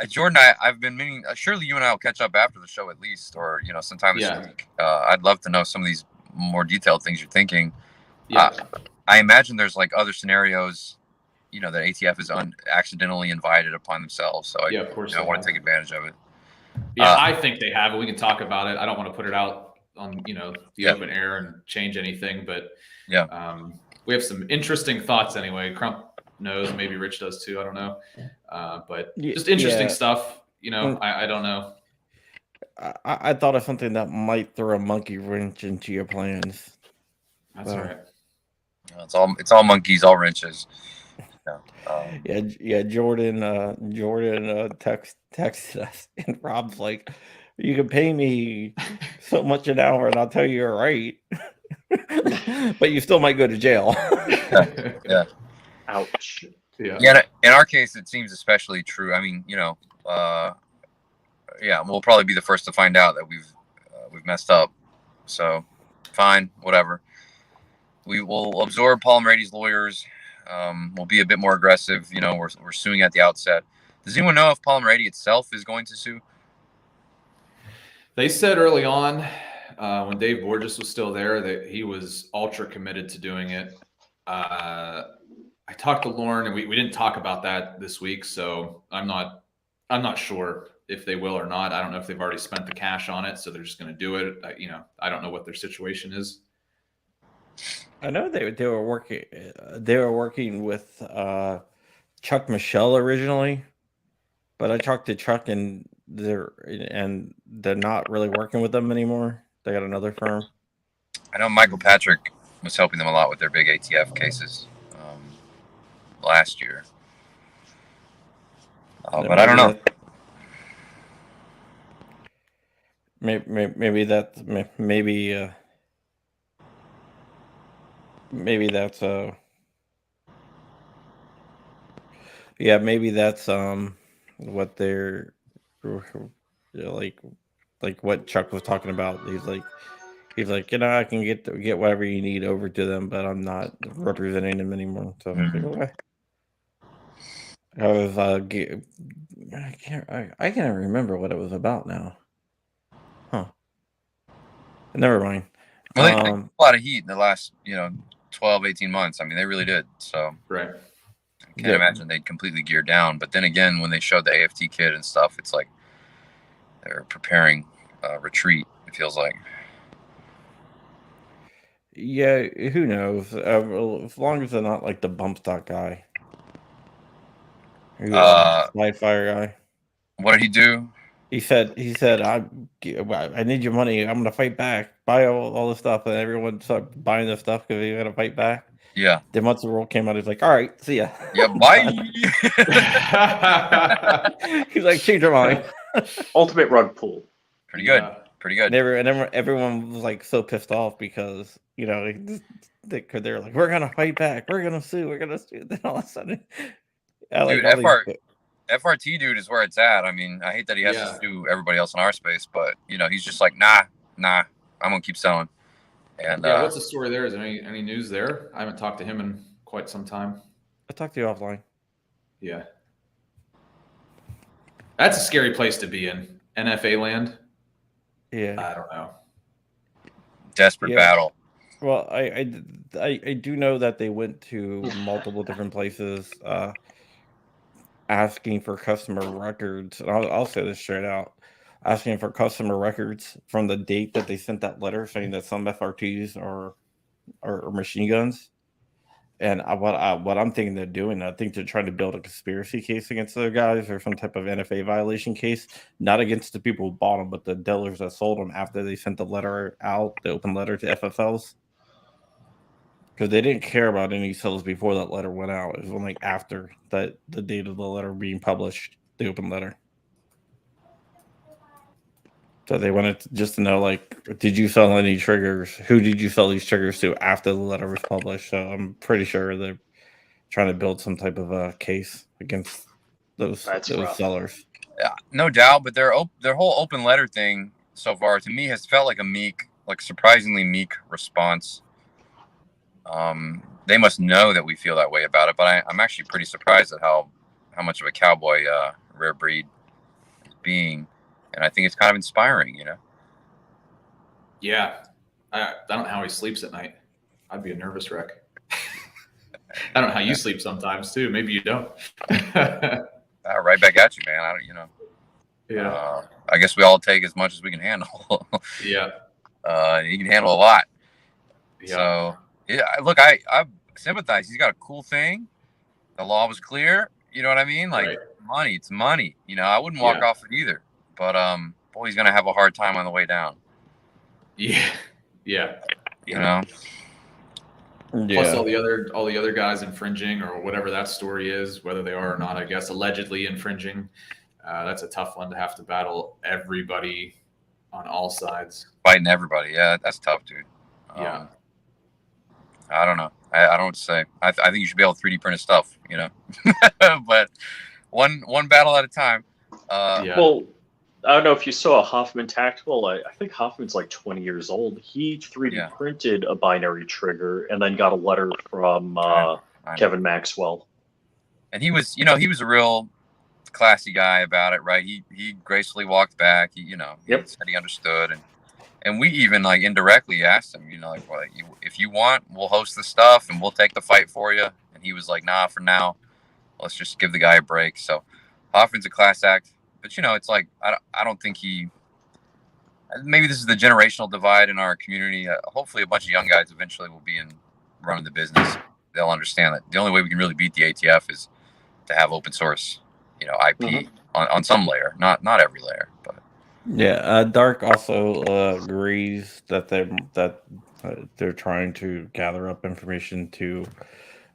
Jordan, I've been meaning. Surely you and I will catch up after the show at least, or sometime this week. I'd love to know some of these more detailed things you're thinking. Yeah. I imagine there's like other scenarios, that ATF is accidentally invited upon themselves. So of course, I want to take advantage of it. Yeah, I think they have it. We can talk about it. I don't want to put it out on the open air and change anything, but we have some interesting thoughts anyway. Crump knows, maybe Rich does too. I don't know, but just interesting stuff. I don't know. I thought of something that might throw a monkey wrench into your plans. That's all right. It's all monkeys, all wrenches. Jordan texted us, and Rob's like, "You can pay me so much an hour, and I'll tell you you're right, but you still might go to jail." Yeah. Ouch. Yeah. In our case, it seems especially true. I mean, we'll probably be the first to find out that we've messed up. So, fine, whatever. We will absorb Paul Brady's lawyers. We'll be a bit more aggressive. We're suing at the outset. Does anyone know if Paul Brady itself is going to sue? They said early on, when Dave Borges was still there, that he was ultra committed to doing it. I talked to Lauren, and we didn't talk about that this week, so I'm not sure if they will or not. I don't know if they've already spent the cash on it, so they're just going to do it. I don't know what their situation is. I know they were working. They were working with Chuck Michelle originally, but I talked to Chuck, and they're not really working with them anymore. They got another firm. I know Michael Patrick was helping them a lot with their big ATF cases last year. But I don't know. Maybe that's yeah, maybe that's what they're like what Chuck was talking about. He's like, I can get whatever you need over to them, but I'm not representing them anymore. So I was like, okay. I was I can't remember what it was about now. Huh. Never mind. Well, they took a lot of heat in the last 12, 18 months. I mean, they really did. So right. I can't imagine they'd completely gear down. But then again, when they showed the AFT kit and stuff, it's like they're preparing a retreat, it feels like. Yeah, who knows? As long as they're not like the bump stock guy. Slide fire guy. What did he do? He said, I need your money. I'm gonna fight back. Buy all the stuff, and everyone started buying the stuff because he got to fight back. Yeah. Then once the rule came out, he's like, "All right, see ya." Yeah, bye. He's like, "Change your mind." Ultimate rug pull. Pretty good. Pretty good. And everyone was like so pissed off because they're like, "We're gonna fight back. We're gonna sue. We're gonna sue." Then all of a sudden, dude, FRT dude is where it's at. I mean, I hate that he has to sue everybody else in our space, but he's just like, nah, I'm gonna keep selling. And what's the story there? Is there any news there? I haven't talked to him in quite some time. I'll talk to you offline. Yeah, that's a scary place to be in NFA land. Yeah, I don't know. Desperate battle. Well, I do know that they went to multiple different places. Asking for customer records, and I'll say this straight out, asking for customer records from the date that they sent that letter saying that some FRTs are machine guns. And what I'm thinking they're doing, I think they're trying to build a conspiracy case against the guys or some type of NFA violation case, not against the people who bought them, but the dealers that sold them after they sent the letter out, the open letter to FFLs. Because they didn't care about any sales before that letter went out. It was only after the date of the letter being published, the open letter. So they wanted just to know, like, did you sell any triggers? Who did you sell these triggers to after the letter was published? So I'm pretty sure they're trying to build some type of a case against those sellers. Yeah, no doubt. But their whole open letter thing so far to me has felt like a surprisingly meek response. They must know that we feel that way about it, but I'm actually pretty surprised at how much of a cowboy rare breed is being, and I think it's kind of inspiring, Yeah, I don't know how he sleeps at night. I'd be a nervous wreck. I don't know how you sleep sometimes too. Maybe you don't. Right back at you, man. Yeah. I guess we all take as much as we can handle. Yeah. He can handle a lot. Yeah. So. Yeah, look, I sympathize. He's got a cool thing. The law was clear. You know what I mean? Like, money, it's money. I wouldn't walk off it either. But boy, he's gonna have a hard time on the way down. Yeah, yeah. Plus all the other guys infringing or whatever that story is, whether they are or not, I guess allegedly infringing. That's a tough one to have to battle everybody on all sides. Fighting everybody, yeah, that's tough, dude. Yeah. I don't know. I don't know what to say. I think you should be able to 3D print stuff, but one battle at a time. Well, I don't know if you saw Hoffman Tactical. I think Hoffman's like 20 years old. He 3D printed a binary trigger and then got a letter from Kevin Maxwell. And he was a real classy guy about it, right? He gracefully walked back. He said he understood, and we even like indirectly asked him, well, if you want, we'll host the stuff and we'll take the fight for you. And he was like, nah, for now, let's just give the guy a break. So Hoffman's a class act, but it's like, I don't think maybe this is the generational divide in our community. Hopefully a bunch of young guys eventually will be running the business. They'll understand that the only way we can really beat the ATF is to have open source, IP on some layer, not every layer, but. Yeah, Dark also agrees that they're trying to gather up information to,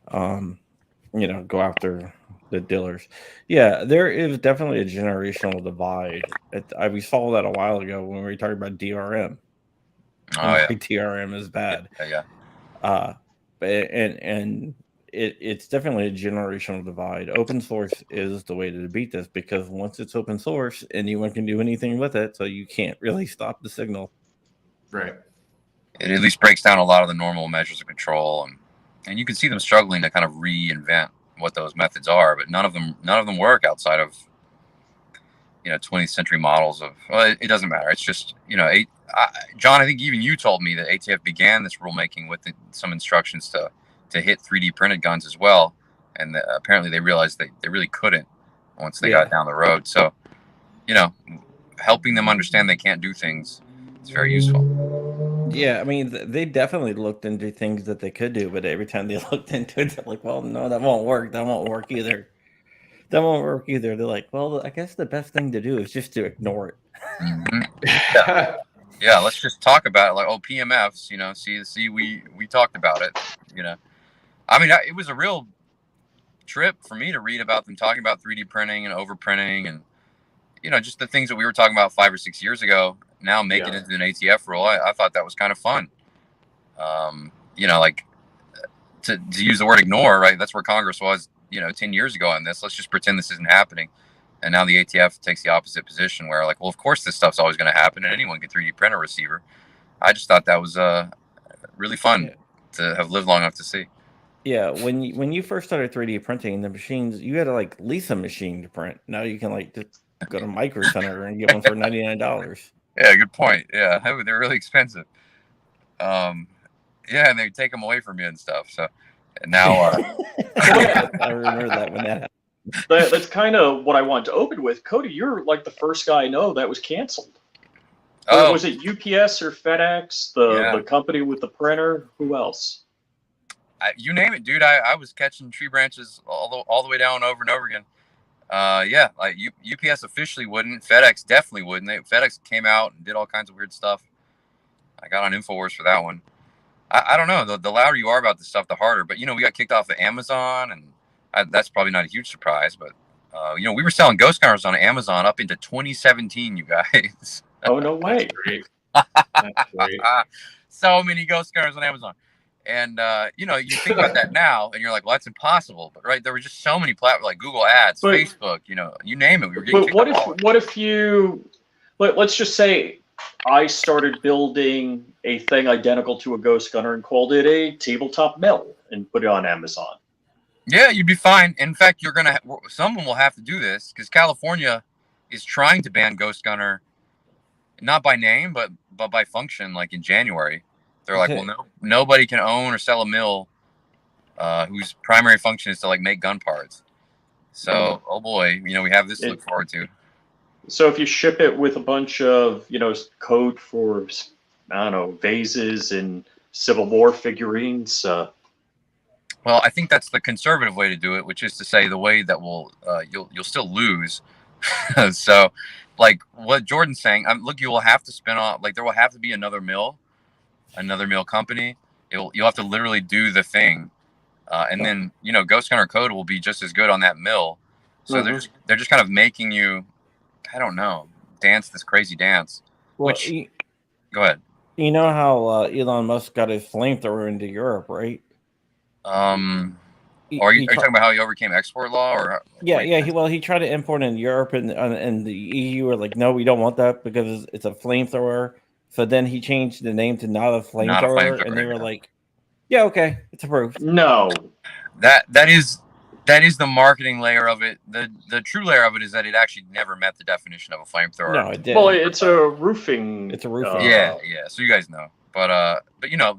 go after the dealers. Yeah, there is definitely a generational divide. We saw that a while ago when we were talking about DRM. Oh yeah, DRM is bad. yeah. And it's definitely a generational divide. Open source is the way to beat this, because once it's open source, anyone can do anything with it, so you can't really stop the signal. Right. It at least breaks down a lot of the normal measures of control, and you can see them struggling to kind of reinvent what those methods are, but none of them work outside of 20th century models of. Well, it doesn't matter. It's just John, I think even you told me that ATF began this rulemaking with some instructions to hit 3D printed guns as well, and apparently they realized they really couldn't once they got down the road. So, helping them understand they can't do things is very useful. Yeah, I mean, they definitely looked into things that they could do, but every time they looked into it, they're like, well, no, that won't work. That won't work either. That won't work either. They're like, well, I guess the best thing to do is just to ignore it. Mm-hmm. Yeah, let's just talk about it. Like, PMFs, see, we talked about it, I mean, it was a real trip for me to read about them talking about 3D printing and overprinting and, just the things that we were talking about 5 or 6 years ago, now make it into an ATF rule. I thought that was kind of fun. Like to use the word ignore, right? That's where Congress was, 10 years ago on this. Let's just pretend this isn't happening. And now the ATF takes the opposite position where, like, well, of course this stuff's always going to happen and anyone can 3D print a receiver. I just thought that was really fun to have lived long enough to see. Yeah, when you first started 3D printing the machines, you had to like lease a machine to print. Now you can like just go to Micro Center and get one for $99. Yeah, good point. Yeah, they're really expensive. And they take them away from you and stuff. So and now I remember that when that happened. That's kind of what I wanted to open with. Cody, you're like the first guy I know that was canceled. Oh, was it UPS or FedEx, the company with the printer? Who else? You name it, dude. I was catching tree branches all the way down over and over again. Like UPS officially wouldn't. FedEx definitely wouldn't. FedEx came out and did all kinds of weird stuff. I got on InfoWars for that one. I don't know. The louder you are about this stuff, the harder. But, we got kicked off of Amazon, and that's probably not a huge surprise. But, we were selling ghost gunners on Amazon up into 2017, you guys. Oh, no way. That's great. That's great. So many ghost gunners on Amazon. And, you think about that now, and you're like, well, that's impossible. But, right, there were just so many platforms, like Google Ads, Facebook, you name it. We were getting kicked off. What if you, let's just say I started building a thing identical to a ghost gunner and called it a tabletop mill and put it on Amazon? Yeah, you'd be fine. In fact, someone will have to do this because California is trying to ban ghost gunner, not by name, but by function, like in January. They're like, well, nobody can own or sell a mill whose primary function is to like make gun parts. So, oh boy, we have this to look forward to. So if you ship it with a bunch of, code for, I don't know, vases and Civil War figurines. Well, I think that's the conservative way to do it, which is to say the way that you'll still lose. So, like what Jordan's saying, look, you will have to spin off. Like there will have to be another mill company. You'll have to literally do the thing, and then Ghost Gunner code will be just as good on that mill. So they're just kind of making you, I don't know, dance this crazy dance. Well, go ahead. You know how Elon Musk got his flamethrower into Europe, right? Are you talking about how he overcame export law, or? He tried to import in Europe, and the EU were like, no, we don't want that because it's a flamethrower. So then he changed the name to not a flamethrower, and they were like, yeah, okay, it's approved. No, that is the marketing layer of it. The true layer of it is that it actually never met the definition of a flamethrower. No, it did. Well, it's a roofing. It's a roofing. Yeah. So you guys know, but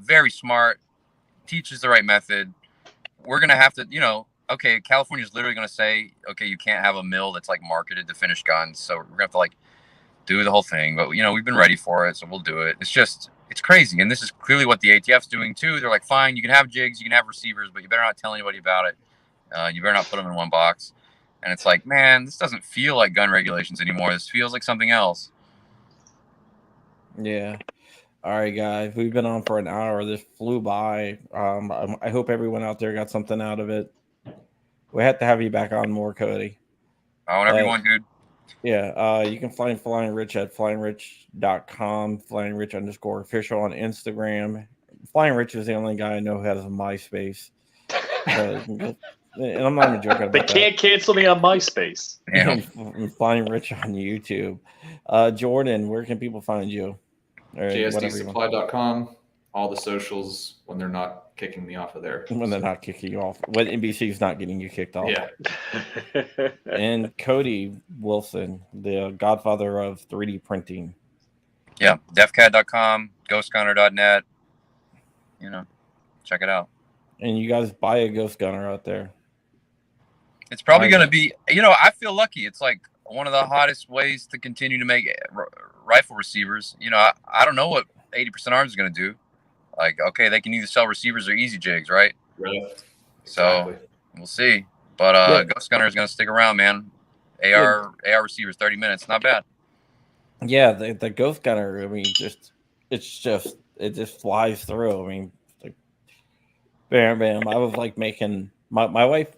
very smart. Teaches the right method. We're gonna have to, okay, California's literally gonna say, okay, you can't have a mill that's like marketed to finish guns, so we're gonna have to like do the whole thing. But we've been ready for it, so we'll do it. It's crazy, and this is clearly what the ATF's doing too. They're like, fine, you can have jigs, you can have receivers, but you better not tell anybody about it. You better not put them in one box. And it's like, man, this doesn't feel like gun regulations anymore. This feels like something else. Yeah. All right, guys, we've been on for an hour. This flew by. I hope everyone out there got something out of it. We have to have you back on more, Cody. Whenever you want, dude. Yeah, you can find Flying Rich at flyingrich.com, flyingrich_official on Instagram. Flying Rich is the only guy I know who has a MySpace. And I'm not even joking about They can't cancel me on MySpace. And Flying Rich on YouTube. Jordan, where can people find you? JSDsupply.com. All the socials when they're not kicking me off of there. When they're not kicking you off. When NBC's not getting you kicked off. Yeah. And Cody Wilson, the godfather of 3D printing. Yeah, defcat.com, ghostgunner.net. Check it out. And you guys buy a Ghost Gunner out there. It's probably going to be, I feel lucky. It's like one of the hottest ways to continue to make rifle receivers. I don't know what 80% Arms is going to do. Like, okay, they can either sell receivers or easy jigs, right? Right. So we'll see. But Ghost Gunner is going to stick around, man. AR receivers, 30 minutes, not bad. Yeah, the Ghost Gunner. I mean, it just flies through. I mean, like, bam, bam. I was like making my wife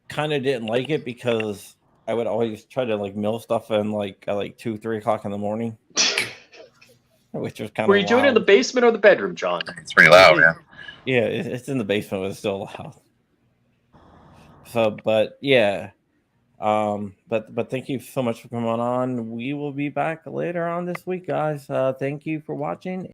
kind of didn't like it because I would always try to like mill stuff in like at like 2-3 o'clock in the morning. Which was kind of. Were you doing it in the basement or the bedroom, John? It's pretty loud, man. Yeah, it's in the basement, but it's still loud. So, but yeah, but thank you so much for coming on. We will be back later on this week, guys. Thank you for watching.